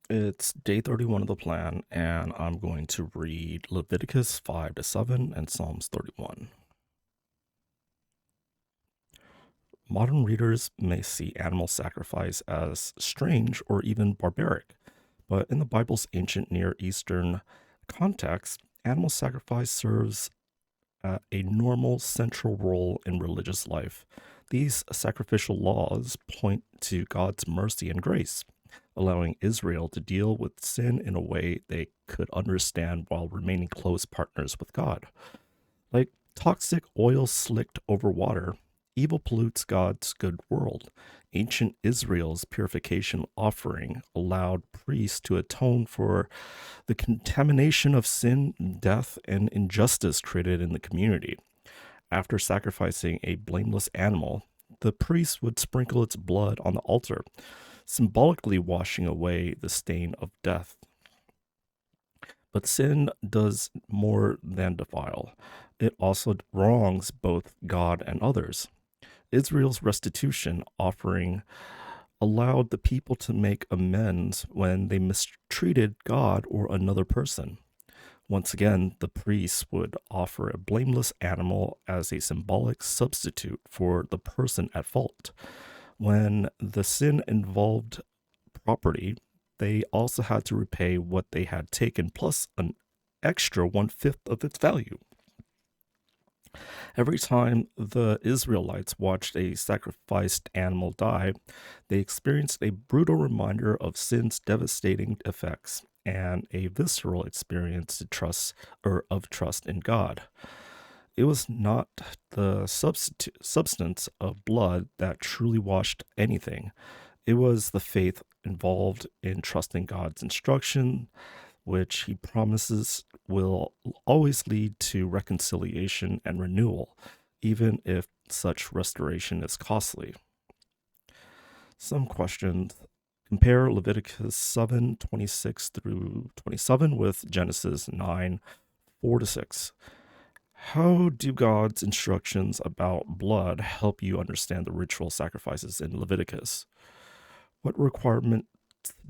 It's day 31 of the plan, and I'm going to read Leviticus 5 to 7 and Psalms 31. Modern readers may see animal sacrifice as strange or even barbaric, but in the Bible's ancient Near Eastern context, animal sacrifice serves a normal central role in religious life. These sacrificial laws point to God's mercy and grace, allowing Israel to deal with sin in a way they could understand while remaining close partners with God. Like toxic oil slicked over water, evil pollutes God's good world. Ancient Israel's purification offering allowed priests to atone for the contamination of sin, death, and injustice created in the community. After sacrificing a blameless animal, the priest would sprinkle its blood on the altar, symbolically washing away the stain of death. But sin does more than defile, it also wrongs both God and others. Israel's restitution offering allowed the people to make amends when they mistreated God or another person. Once again, the priests would offer a blameless animal as a symbolic substitute for the person at fault. When the sin involved property, they also had to repay what they had taken plus an extra one-fifth of its value. Every time the Israelites watched a sacrificed animal die, they experienced a brutal reminder of sin's devastating effects and a visceral experience of trust in God. It was not the substance of blood that truly washed anything. It was the faith involved in trusting God's instruction, which he promises will always lead to reconciliation and renewal, even if such restoration is costly. Some questions. Compare Leviticus 7:26 through 27 with Genesis 9:4 to 6. How do God's instructions about blood help you understand the ritual sacrifices in Leviticus? What requirement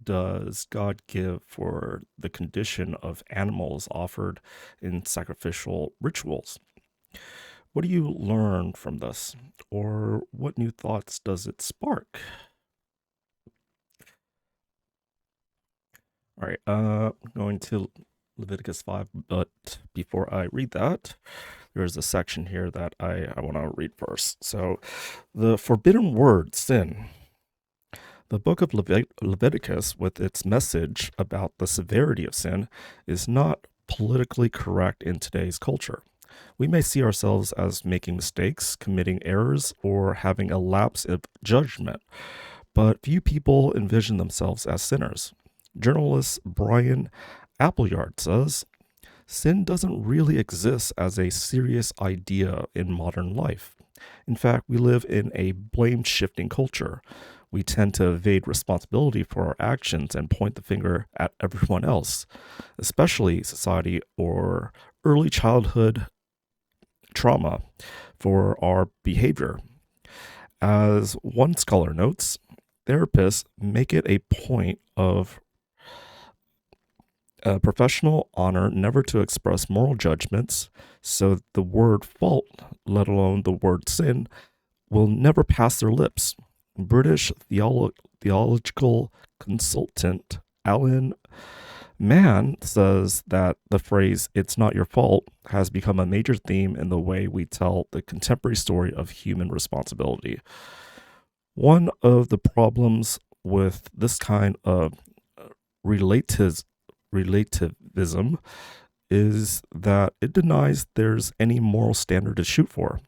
does God give for the condition of animals offered in sacrificial rituals? What do you learn from this? Or what new thoughts does it spark? All right, going to Leviticus 5, but before I read that, there's a section here that I want to read first. So, the forbidden word, sin. The book of Leviticus, with its message about the severity of sin, is not politically correct in today's culture. We may see ourselves as making mistakes, committing errors, or having a lapse of judgment, but few people envision themselves as sinners. Journalist Brian Appleyard says, sin doesn't really exist as a serious idea in modern life. In fact, we live in a blame shifting culture. We tend to evade responsibility for our actions and point the finger at everyone else, especially society or early childhood trauma for our behavior. As one scholar notes, therapists make it a point of professional honor never to express moral judgments, so the word fault, let alone the word sin, will never pass their lips. British theological consultant Alan Mann says that the phrase, "it's not your fault," has become a major theme in the way we tell the contemporary story of human responsibility. One of the problems with this kind of relativism is that it denies there's any moral standard to shoot for.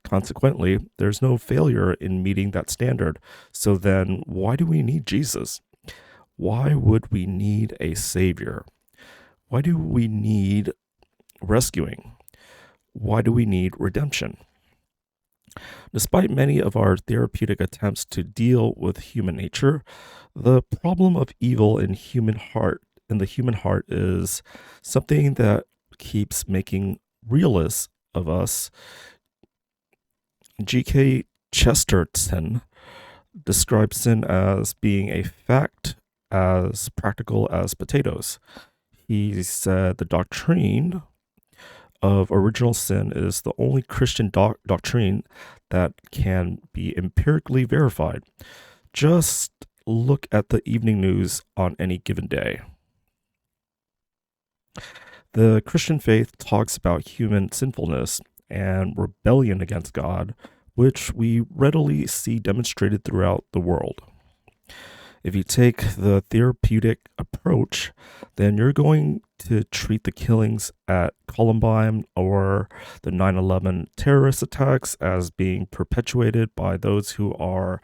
Consequently, there's no failure in meeting that standard. So then, why do we need Jesus? Why would we need a savior? Why do we need rescuing? Why do we need redemption? Despite many of our therapeutic attempts to deal with human nature, the problem of evil in the human heart is something that keeps making realists of us. G.K. Chesterton describes sin as being a fact as practical as potatoes. He said the doctrine of original sin is the only Christian doctrine that can be empirically verified. Just look at the evening news on any given day. The Christian faith talks about human sinfulness and rebellion against God, which we readily see demonstrated throughout the world. If you take the therapeutic approach, then you're going to treat the killings at Columbine or the 9/11 terrorist attacks as being perpetuated by those who are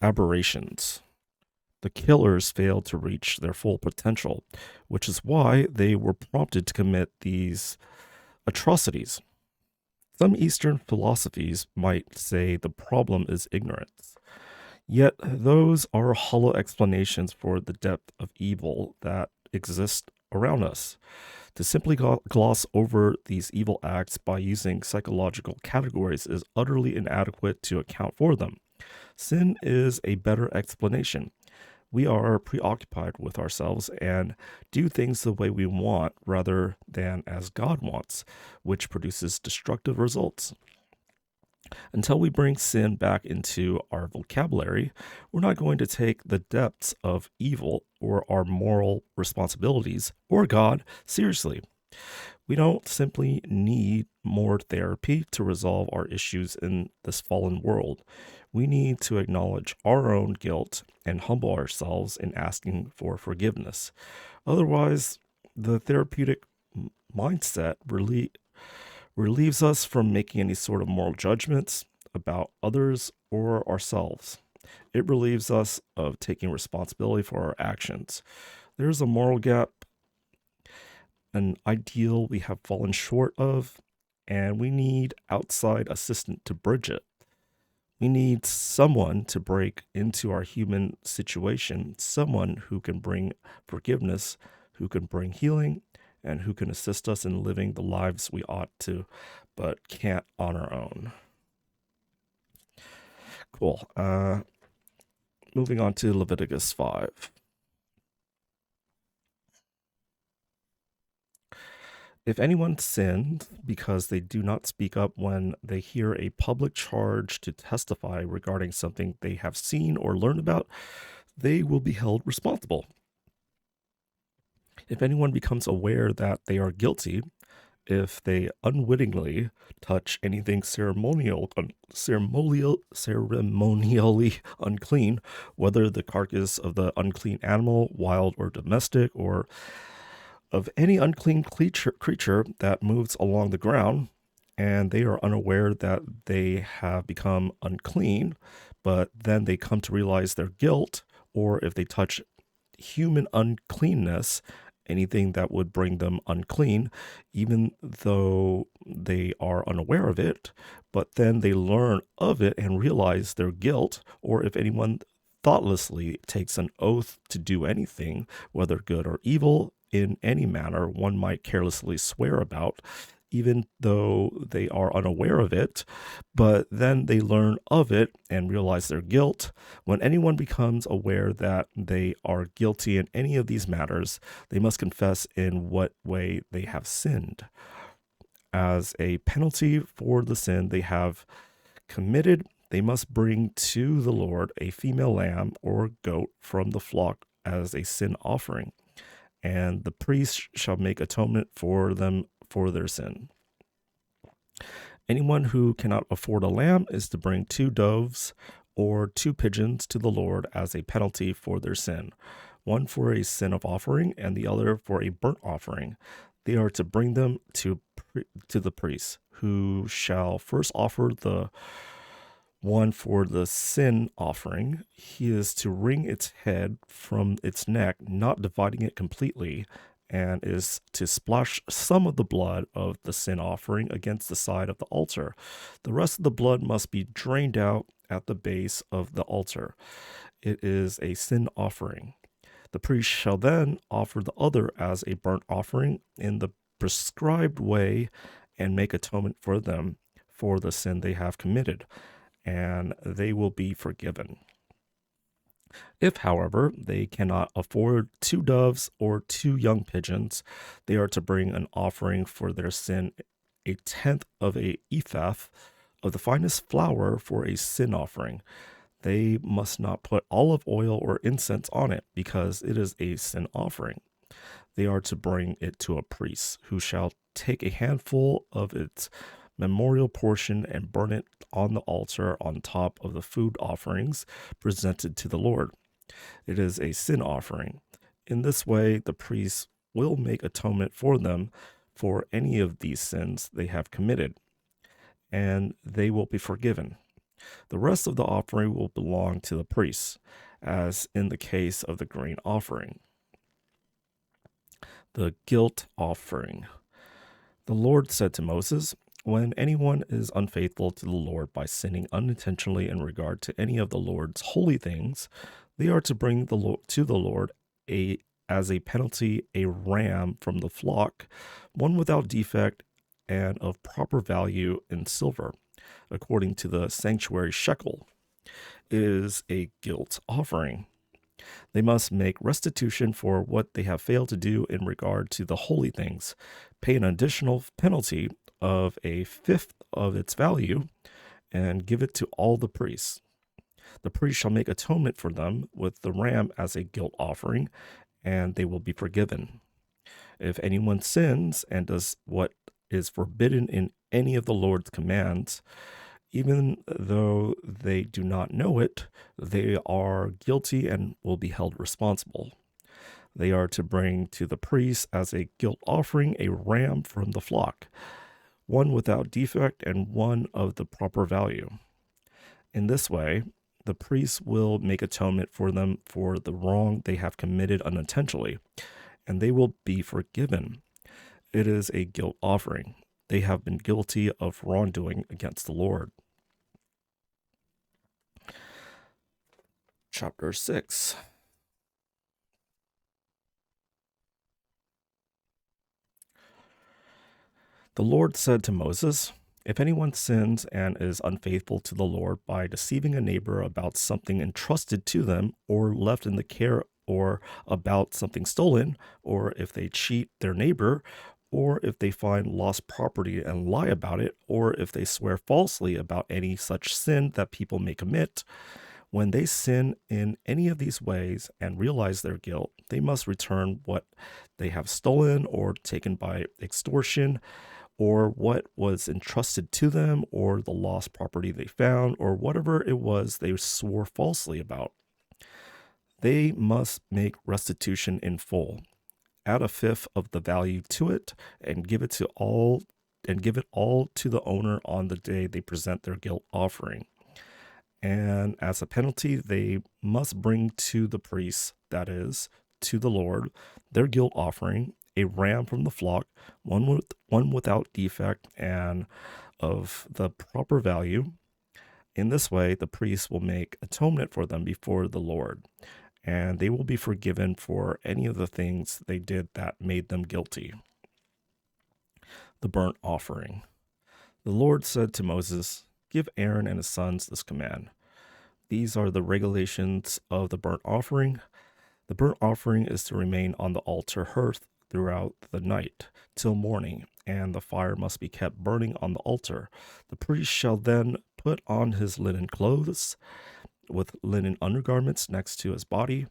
aberrations. The killers failed to reach their full potential, which is why they were prompted to commit these atrocities. Some Eastern philosophies might say the problem is ignorance. Yet those are hollow explanations for the depth of evil that exists around us. To simply gloss over these evil acts by using psychological categories is utterly inadequate to account for them. Sin is a better explanation. We are preoccupied with ourselves and do things the way we want rather than as God wants, which produces destructive results. Until we bring sin back into our vocabulary, we're not going to take the depths of evil or our moral responsibilities or God seriously. We don't simply need more therapy to resolve our issues in this fallen world. We need to acknowledge our own guilt and humble ourselves in asking for forgiveness. Otherwise, the therapeutic mindset relieves us from making any sort of moral judgments about others or ourselves. It relieves us of taking responsibility for our actions. There's a moral gap, an ideal we have fallen short of, and we need outside assistance to bridge it. We need someone to break into our human situation, someone who can bring forgiveness, who can bring healing, and who can assist us in living the lives we ought to, but can't on our own. Cool. Moving on to Leviticus 5. If anyone sins because they do not speak up when they hear a public charge to testify regarding something they have seen or learned about, they will be held responsible. If anyone becomes aware that they are guilty, if they unwittingly touch anything ceremonially unclean, whether the carcass of the unclean animal, wild or domestic, or of any unclean creature that moves along the ground, and they are unaware that they have become unclean, but then they come to realize their guilt, or if they touch human uncleanness, anything that would bring them unclean, even though they are unaware of it, but then they learn of it and realize their guilt, or if anyone thoughtlessly takes an oath to do anything, whether good or evil, in any manner one might carelessly swear about, even though they are unaware of it, but then they learn of it and realize their guilt. When anyone becomes aware that they are guilty in any of these matters, they must confess in what way they have sinned. As a penalty for the sin they have committed, they must bring to the Lord a female lamb or goat from the flock as a sin offering, and the priest shall make atonement for them for their sin. Anyone who cannot afford a lamb is to bring 2 doves or 2 pigeons to the Lord as a penalty for their sin, one for a sin of offering and the other for a burnt offering. They are to bring them to the priest, who shall first offer the one for the sin offering. He is to wring its head from its neck, not dividing it completely, and is to splash some of the blood of the sin offering against the side of the altar. The rest of the blood must be drained out at the base of the altar. It is a sin offering. The priest shall then offer the other as a burnt offering in the prescribed way and make atonement for them for the sin they have committed, and they will be forgiven. If, however, they cannot afford 2 doves or 2 young pigeons, they are to bring an offering for their sin, a tenth of a ephah of the finest flour for a sin offering. They must not put olive oil or incense on it, because it is a sin offering. They are to bring it to a priest, who shall take a handful of its memorial portion and burn it on the altar on top of the food offerings presented to the Lord. It is a sin offering. In this way, the priest will make atonement for them for any of these sins they have committed, and they will be forgiven. The rest of the offering will belong to the priests, as in the case of the grain offering. The guilt offering. The Lord said to Moses, "When anyone is unfaithful to the Lord by sinning unintentionally in regard to any of the Lord's holy things, they are to bring to the Lord as a penalty a ram from the flock, one without defect and of proper value in silver, according to the sanctuary shekel. It is a guilt offering. They must make restitution for what they have failed to do in regard to the holy things, pay an additional penalty of a fifth of its value, and give it to all the priests. The priest shall make atonement for them with the ram as a guilt offering, and they will be forgiven. If anyone sins and does what is forbidden in any of the Lord's commands, even though they do not know it, they are guilty and will be held responsible. They are to bring to the priest as a guilt offering a ram from the flock, one without defect and one of the proper value. In this way, the priest will make atonement for them for the wrong they have committed unintentionally, and they will be forgiven. It is a guilt offering. They have been guilty of wrongdoing against the Lord. Chapter 6. The Lord said to Moses, "If anyone sins and is unfaithful to the Lord by deceiving a neighbor about something entrusted to them or left in the care, or about something stolen, or if they cheat their neighbor, or if they find lost property and lie about it, or if they swear falsely about any such sin that people may commit, when they sin in any of these ways and realize their guilt, they must return what they have stolen or taken by extortion, or what was entrusted to them, or the lost property they found, or whatever it was they swore falsely about. They must make restitution in full. Add a fifth of the value to it, and give it all to the owner on the day they present their guilt offering. And as a penalty, they must bring to the priest, that is, to the Lord, their guilt offering, a ram from the flock, one without defect and of the proper value. In this way, the priest will make atonement for them before the Lord, and they will be forgiven for any of the things they did that made them guilty. The burnt offering. The Lord said to Moses, "Give Aaron and his sons this command. These are the regulations of the burnt offering. The burnt offering is to remain on the altar hearth throughout the night till morning, and the fire must be kept burning on the altar. The priest shall then put on his linen clothes with linen undergarments next to his body,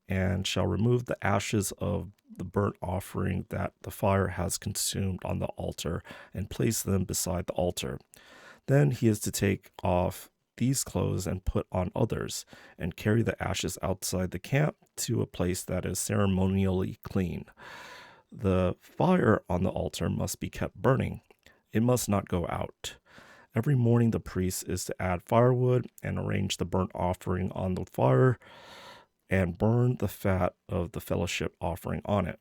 and shall remove the ashes of the burnt offering that the fire has consumed on the altar, and place them beside the altar. Then he is to take off these clothes and put on others, and carry the ashes outside the camp to a place that is ceremonially clean. The fire on the altar must be kept burning. It must not go out. Every morning the priest is to add firewood and arrange the burnt offering on the fire and burn the fat of the fellowship offering on it.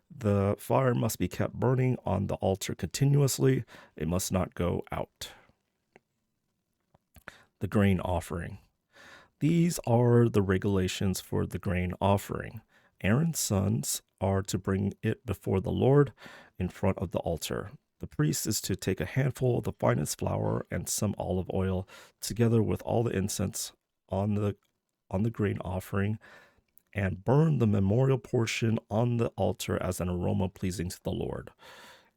The fire must be kept burning on the altar continuously. It must not go out." The grain offering. These are the regulations for the grain offering. Aaron's sons are to bring it before the Lord in front of the altar. The priest is to take a handful of the finest flour and some olive oil, together with all the incense on the on the grain offering and burn the memorial portion on the altar as an aroma pleasing to the Lord.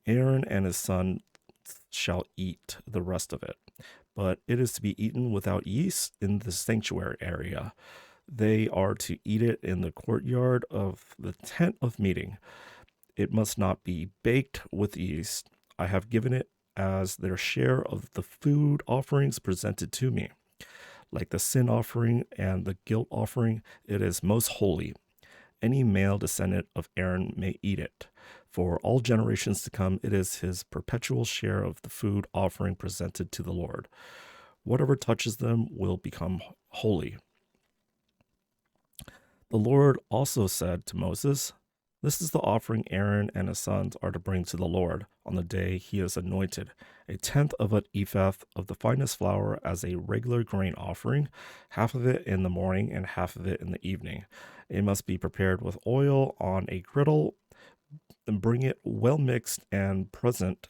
Aaron and his son shall eat the rest of it, but it is to be eaten without yeast in the sanctuary area. They are to eat it in the courtyard of the tent of meeting. It must not be baked with yeast. I have given it as their share of the food offerings presented to me. Like the sin offering and the guilt offering, it is most holy. Any male descendant of Aaron may eat it. For all generations to come, it is his perpetual share of the food offering presented to the Lord. Whatever touches them will become holy. The Lord also said to Moses, "This is the offering Aaron and his sons are to bring to the Lord on the day he is anointed: a tenth of an ephah of the finest flour as a regular grain offering, half of it in the morning and half of it in the evening. It must be prepared with oil on a griddle, and bring it well mixed and present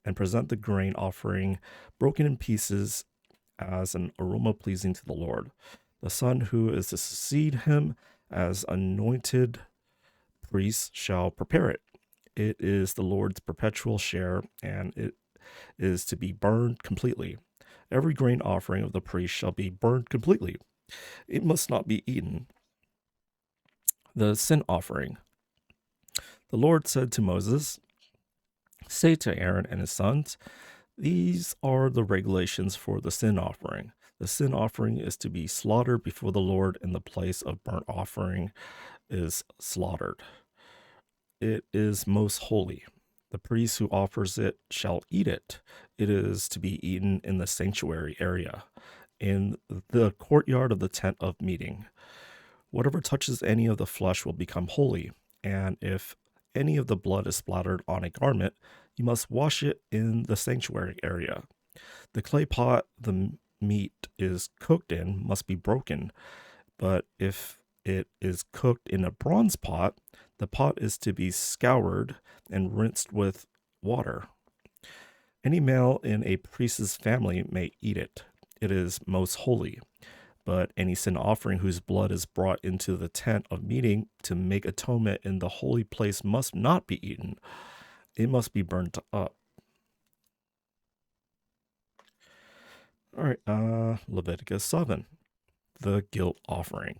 the grain offering broken in pieces as an aroma pleasing to the Lord. The son who is to succeed him as anointed priest shall prepare it. It is the Lord's perpetual share, and it is to be burned completely. Every grain offering of the priest shall be burned completely. It must not be eaten." The sin offering. The Lord said to Moses, "Say to Aaron and his sons, these are the regulations for the sin offering. The sin offering is to be slaughtered before the Lord in the place of burnt offering is slaughtered. It is most holy. The priest who offers it shall eat it. It is to be eaten in the sanctuary area, in the courtyard of the tent of meeting. Whatever touches any of the flesh will become holy, and if any of the blood is splattered on a garment, you must wash it in the sanctuary area. The clay pot the meat is cooked in must be broken, but if it is cooked in a bronze pot, the pot is to be scoured and rinsed with water. Any male in a priest's family may eat it. It is most holy. But any sin offering whose blood is brought into the tent of meeting to make atonement in the holy place must not be eaten. It must be burnt up. All right, Leviticus 7, the guilt offering.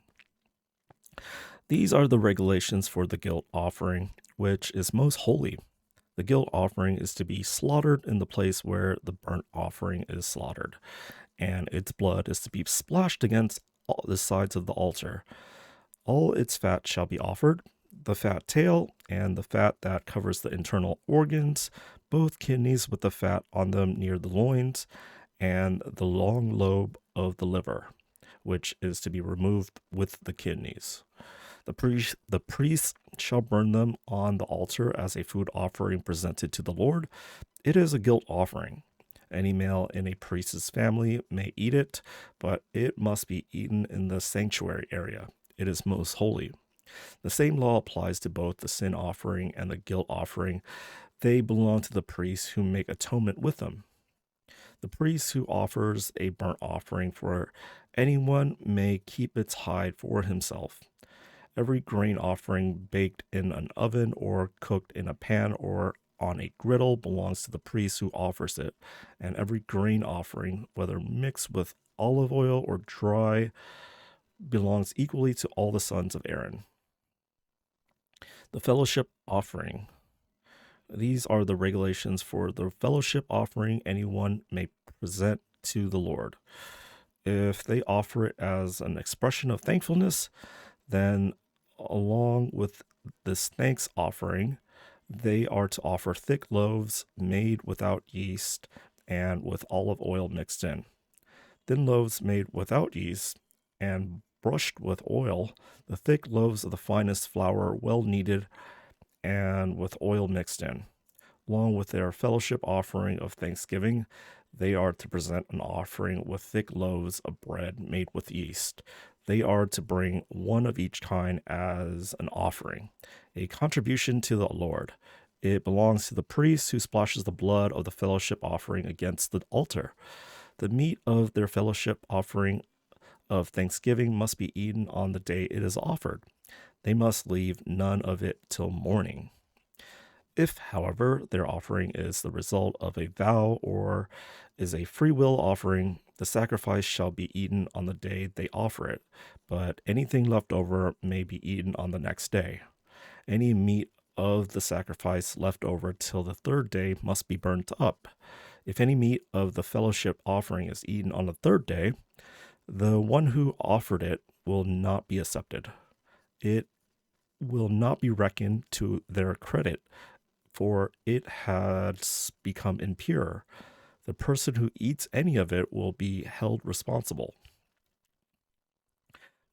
These are the regulations for the guilt offering, which is most holy. The guilt offering is to be slaughtered in the place where the burnt offering is slaughtered, and its blood is to be splashed against all the sides of the altar. All its fat shall be offered, the fat tail and the fat that covers the internal organs, both kidneys with the fat on them near the loins, and the long lobe of the liver, which is to be removed with the kidneys. The priest shall burn them on the altar as a food offering presented to the Lord. It is a guilt offering. Any male in a priest's family may eat it, but it must be eaten in the sanctuary area. It is most holy. The same law applies to both the sin offering and the guilt offering. They belong to the priests who make atonement with them. The priest who offers a burnt offering for anyone may keep its hide for himself. Every grain offering baked in an oven or cooked in a pan or on a griddle belongs to the priest who offers it, and every grain offering, whether mixed with olive oil or dry, belongs equally to all the sons of Aaron. The fellowship offering. These are the regulations for the fellowship offering anyone may present to the Lord. If they offer it as an expression of thankfulness, then along with this thanks offering, they are to offer thick loaves made without yeast and with olive oil mixed in. Thin loaves made without yeast and brushed with oil, the thick loaves of the finest flour well kneaded and with oil mixed in. Along with their fellowship offering of thanksgiving, they are to present an offering with thick loaves of bread made with yeast. They are to bring one of each kind as an offering, a contribution to the Lord. It belongs to the priest who splashes the blood of the fellowship offering against the altar. The meat of their fellowship offering of thanksgiving must be eaten on the day it is offered. They must leave none of it till morning. If, however, their offering is the result of a vow or is a free will offering, the sacrifice shall be eaten on the day they offer it, but anything left over may be eaten on the next day. Any meat of the sacrifice left over till the third day must be burnt up. If any meat of the fellowship offering is eaten on the third day, the one who offered it will not be accepted. It will not be reckoned to their credit, for it has become impure. The person who eats any of it will be held responsible.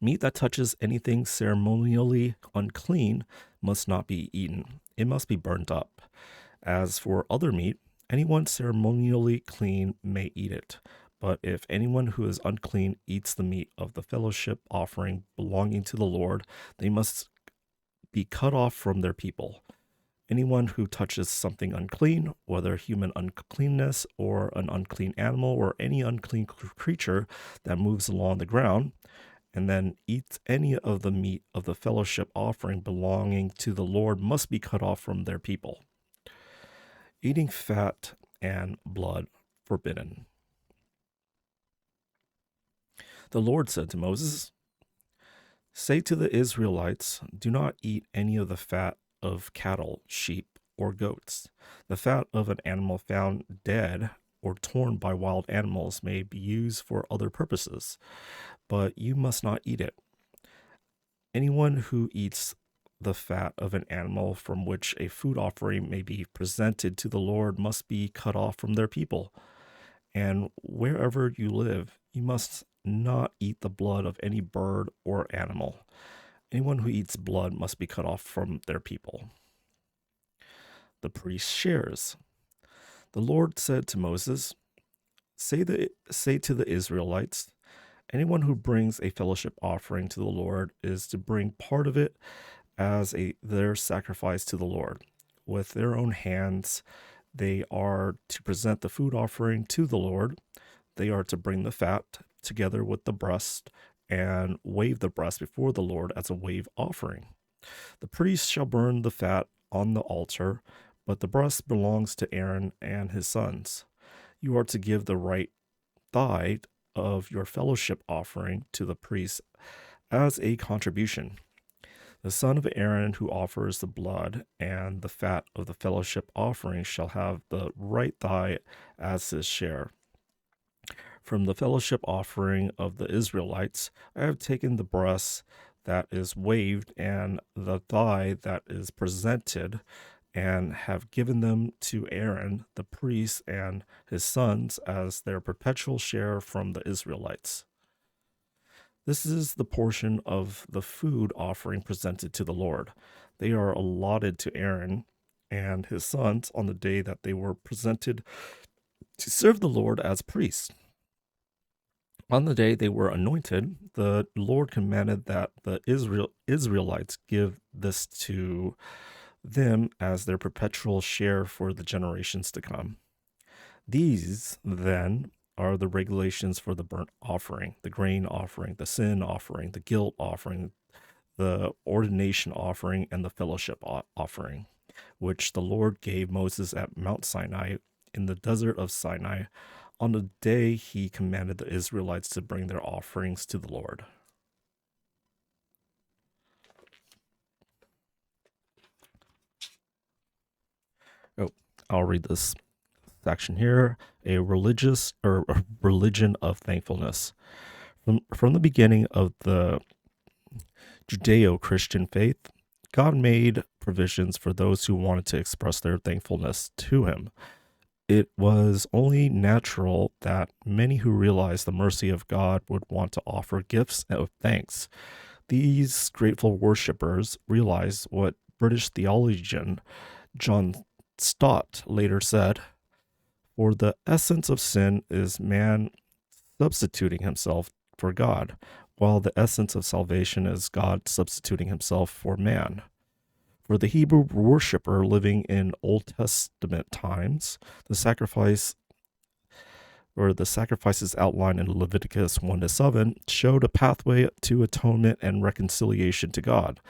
Meat that touches anything ceremonially unclean must not be eaten. It must be burnt up. As for other meat, anyone ceremonially clean may eat it. But if anyone who is unclean eats the meat of the fellowship offering belonging to the Lord, they must be cut off from their people. Anyone who touches something unclean, whether human uncleanness or an unclean animal or any unclean creature that moves along the ground, and then eats any of the meat of the fellowship offering belonging to the Lord must be cut off from their people. Eating fat and blood forbidden. The Lord said to Moses, "Say to the Israelites, do not eat any of the fat of cattle, sheep, or goats. The fat of an animal found dead or torn by wild animals may be used for other purposes, but you must not eat it. Anyone who eats the fat of an animal from which a food offering may be presented to the Lord must be cut off from their people. And wherever you live, you must not eat the blood of any bird or animal. Anyone who eats blood must be cut off from their people." The priest shares. The Lord said to Moses, say to the Israelites, anyone who brings a fellowship offering to the Lord is to bring part of it as their sacrifice to the Lord. With their own hands, they are to present the food offering to the Lord. They are to bring the fat together with the breast and wave the breast before the Lord as a wave offering. The priest shall burn the fat on the altar, but the breast belongs to Aaron and his sons. You are to give the right thigh of your fellowship offering to the priest as a contribution. The son of Aaron who offers the blood and the fat of the fellowship offering shall have the right thigh as his share. From the fellowship offering of the Israelites, I have taken the breast that is waved and the thigh that is presented, and have given them to Aaron the priest and his sons as their perpetual share from the Israelites. This is the portion of the food offering presented to the Lord. They are allotted to Aaron and his sons on the day that they were presented to serve the Lord as priests. On the day they were anointed, the Lord commanded that the Israelites give this to them as their perpetual share for the generations to come. These, then, are the regulations for the burnt offering, the grain offering, the sin offering, the guilt offering, the ordination offering, and the fellowship offering, which the Lord gave Moses at Mount Sinai in the desert of Sinai on the day he commanded the Israelites to bring their offerings to the Lord. Oh, I'll read this section here. A religion of thankfulness. From the beginning of the Judeo-Christian faith, God made provisions for those who wanted to express their thankfulness to him. It was only natural that many who realized the mercy of God would want to offer gifts of thanks. These grateful worshippers realized what British theologian John Stott later said, "For the essence of sin is man substituting himself for God, while the essence of salvation is God substituting himself for man." For the Hebrew worshiper living in Old Testament times, the sacrifice or the sacrifices outlined in Leviticus 1 to 7 showed a pathway to atonement and reconciliation to God.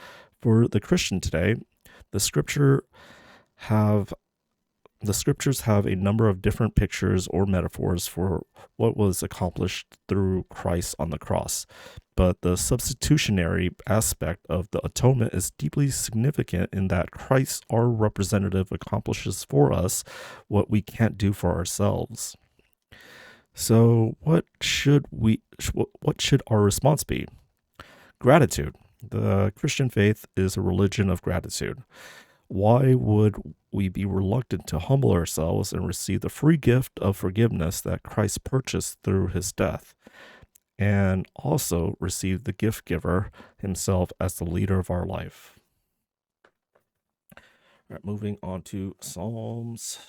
For the Christian today, the scripture have the scriptures have a number of different pictures or metaphors for what was accomplished through Christ on the cross. But the substitutionary aspect of the atonement is deeply significant in that Christ, our representative, accomplishes for us what we can't do for ourselves. So, what should our response be? Gratitude. The Christian faith is a religion of gratitude. Why would we be reluctant to humble ourselves and receive the free gift of forgiveness that Christ purchased through his death, and also receive the gift giver himself as the leader of our life? All right, moving on to Psalms.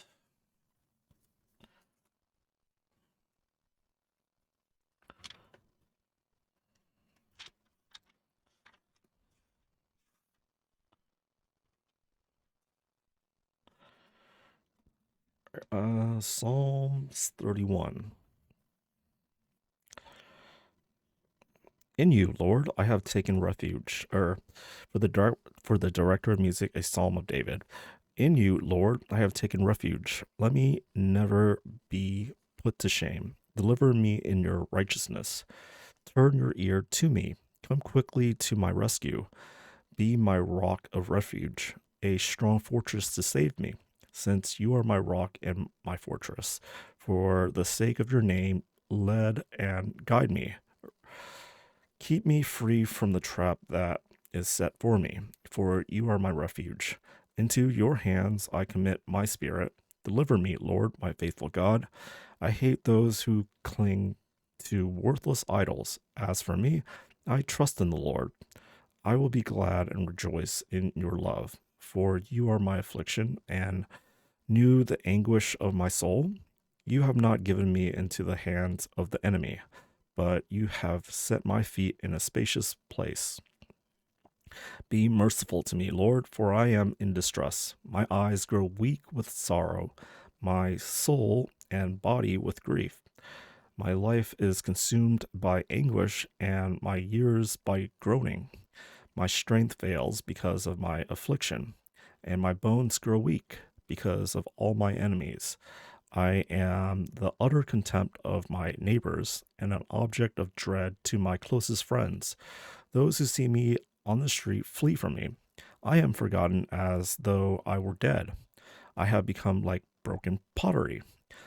Psalms 31. In you, Lord, I have taken refuge. Or for the director of music, a psalm of David. In you, Lord, I have taken refuge. Let me never be put to shame. Deliver me in your righteousness. Turn your ear to me. Come quickly to my rescue. Be my rock of refuge, a strong fortress to save me, since you are my rock and my fortress. For the sake of your name, lead and guide me. Keep me free from the trap that is set for me, for you are my refuge. Into your hands I commit my spirit. Deliver me, Lord, my faithful God. I hate those who cling to worthless idols. As for me, I trust in the Lord. I will be glad and rejoice in your love, for you are my affliction and knew the anguish of my soul. You have not given me into the hands of the enemy, but you have set my feet in a spacious place. Be merciful to me, Lord, for I am in distress. My eyes grow weak with sorrow, my soul and body with grief. My life is consumed by anguish, and my years by groaning. My strength fails because of my affliction, and my bones grow weak because of all my enemies. I am the utter contempt of my neighbors and an object of dread to my closest friends. Those who see me on the street flee from me. I am forgotten as though I were dead. I have become like broken pottery.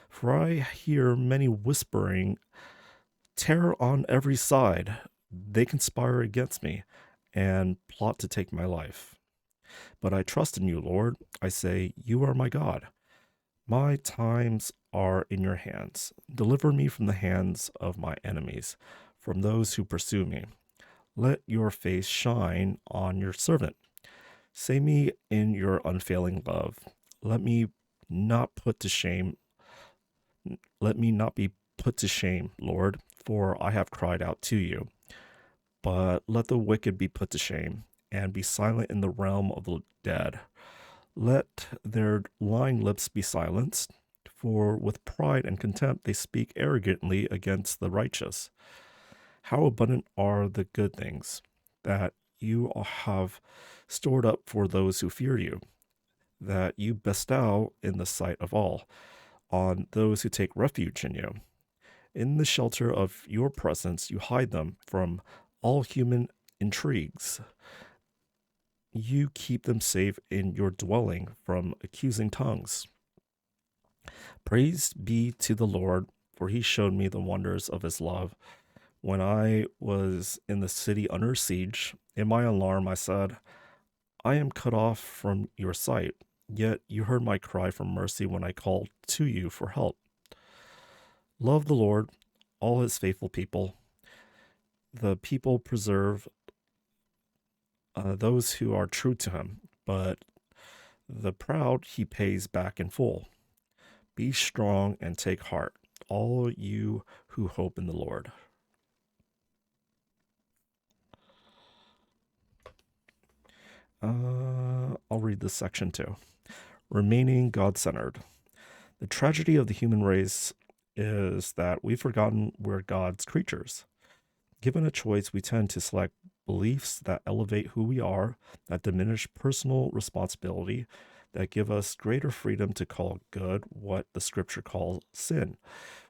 For I hear many whispering, terror on every side. They conspire against me and plot to take my life. But I trust in you, Lord. I say, you are my God. My times are in your hands. Deliver me from the hands of my enemies, from those who pursue me. Let your face shine on your servant. Save me in your unfailing love. Let me not put to shame. Let me not be put to shame, Lord, for I have cried out to you. But let the wicked be put to shame and be silent in the realm of the dead. Let their lying lips be silenced, for with pride and contempt they speak arrogantly against the righteous. How abundant are the good things that you have stored up for those who fear you, that you bestow in the sight of all, on those who take refuge in you. In the shelter of your presence, you hide them from all human intrigues. You keep them safe in your dwelling from accusing tongues. Praise be to the Lord, for he showed me the wonders of his love. When I was in the city under siege, in my alarm I said, I am cut off from your sight. Yet you heard my cry for mercy when I called to you for help. Love the Lord, all his faithful people. The people preserve those who are true to him, but the proud he pays back in full. Be strong and take heart, all you who hope in the Lord. I'll read this section too. Remaining God centered. The tragedy of the human race is that we've forgotten we're God's creatures. Given a choice, we tend to select beliefs that elevate who we are, that diminish personal responsibility, that give us greater freedom to call good what the scripture calls sin.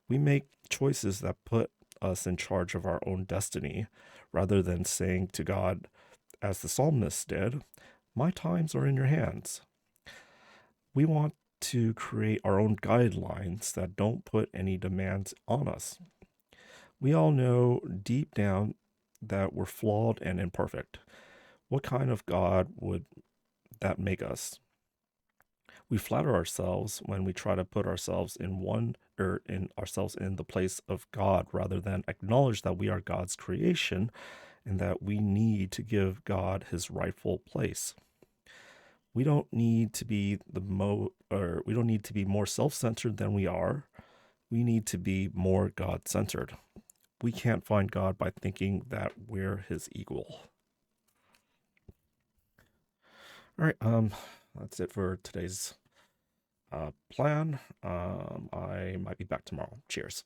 We make choices that put us in charge of our own destiny rather than saying to God, as the psalmist did, "My times are in your hands." We want to create our own guidelines that don't put any demands on us. We all know deep down that we're flawed and imperfect. What kind of God would that make us? We flatter ourselves when we try to put ourselves in ourselves in the place of God rather than acknowledge that we are God's creation and that we need to give God his rightful place. We don't need to be we don't need to be more self-centered than we are. We need to be more God-centered. We can't find God by thinking that we're his equal. All right, that's it for today's plan. I might be back tomorrow. Cheers.